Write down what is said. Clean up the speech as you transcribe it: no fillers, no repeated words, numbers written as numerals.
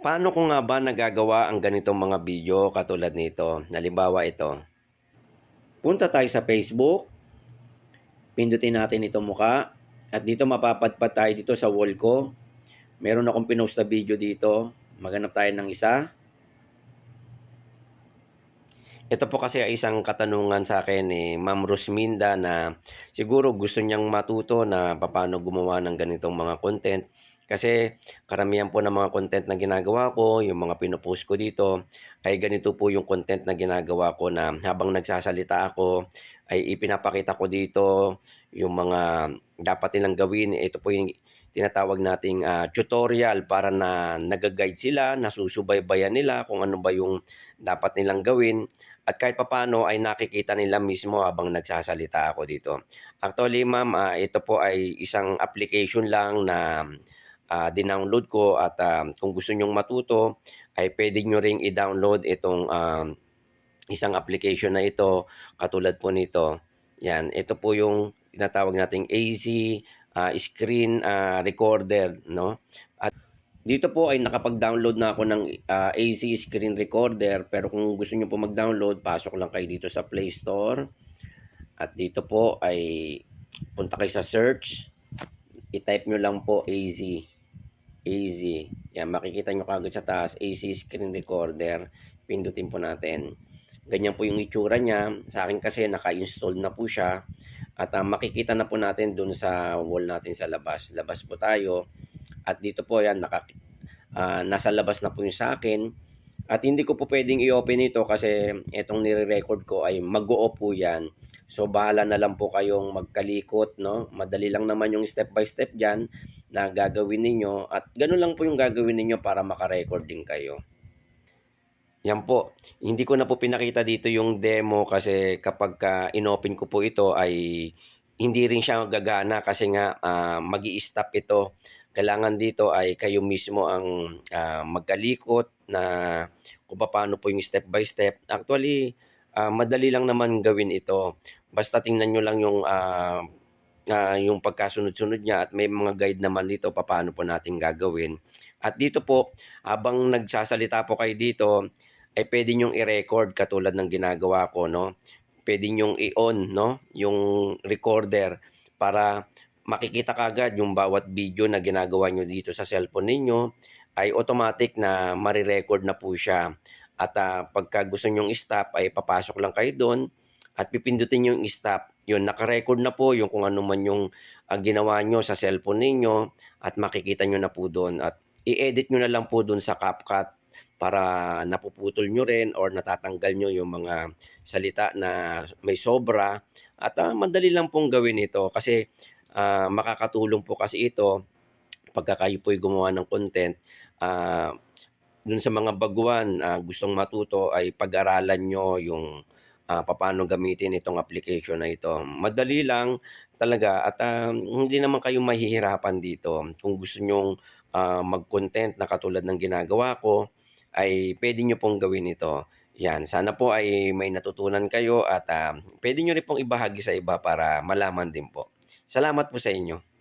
Paano ko nga ba nagagawa ang ganitong mga video katulad nito? Halimbawa ito, punta tayo sa Facebook, pindutin natin itong muka, at dito mapapadpad tayo dito sa wall ko. Meron akong pinost na video dito, maghanap tayo ng isa. Ito po kasi ay isang katanungan sa akin ni Ma'am Rosminda na siguro gusto niyang matuto na paano gumawa ng ganitong mga content. Kasi karamihan po ng mga content na ginagawa ko, yung mga pinopost ko dito, ay ganito po yung content na ginagawa ko na habang nagsasalita ako, ay ipinapakita ko dito yung mga dapat nilang gawin. Ito po yung tinatawag nating tutorial para na nag-guide sila, nasusubaybayan nila kung ano ba yung dapat nilang gawin at kahit papaano ay nakikita nila mismo habang nagsasalita ako dito. Actually ma'am, ito po ay isang application lang na dinownload ko at kung gusto nyong matuto ay pwede nyo ring i-download itong isang application na ito katulad po nito. Yan, ito po yung tinatawag nating AZ screen recorder, no? Dito po ay nakapag-download na ako ng AC screen recorder pero kung gusto niyo po mag-download, pasok lang kayo dito sa Play Store at dito po ay punta kayo sa search, i-type nyo lang po AZ. AZ. Yan, makikita nyo kagad sa taas, AC screen recorder. Pindutin po natin. Ganyan po yung itsura niya. Sa akin kasi naka-install na po siya. At makikita na po natin dun sa wall natin sa labas. Labas po tayo. At dito po yan, nasa labas na po yung sa akin. At hindi ko po pwedeng i-open ito kasi itong nire-record ko ay mag-o-off po yan. So bahala na lang po kayong magkalikot, no? Madali lang naman yung step by step dyan na gagawin ninyo. At ganun lang po yung gagawin ninyo para makarecord din kayo. Yan po. Hindi ko na po pinakita dito yung demo kasi kapag inopen ko po ito ay hindi rin siya gagana kasi nga magi-stop ito. Kailangan dito ay kayo mismo ang magkalikot na kung paano po yung step by step. Actually, madali lang naman gawin ito. Basta tingnan nyo lang yung pagkasunod-sunod niya at may mga guide naman dito paano po natin gagawin. At dito po, habang nagsasalita po kayo dito, ay pwede nyong i-record katulad ng ginagawa ko, no? Pwede nyong i-on, no? Yung recorder para makikita kagad yung bawat video na ginagawa nyo dito sa cellphone ninyo ay automatic na marirecord na po siya. At pagka gusto nyong stop ay papasok lang kayo doon at pipindutin yung stop. Yun, nakarecord na po yung kung ano man yung ginawa nyo sa cellphone ninyo at makikita nyo na po doon. At i-edit nyo na lang po doon sa CapCut para napuputol nyo rin or natatanggal nyo yung mga salita na may sobra. At madali lang pong gawin ito kasi makakatulong po kasi ito pagka kayo po'y gumawa ng content. Dun sa mga baguhan gustong matuto ay pag-aralan nyo yung papaano gamitin itong application na ito. Madali lang talaga at hindi naman kayo mahihirapan dito. Kung gusto nyong mag-content na katulad ng ginagawa ko, ay pwede nyo pong gawin ito. Yan, sana po ay may natutunan kayo at pwede nyo rin pong ibahagi sa iba para malaman din po. Salamat po sa inyo.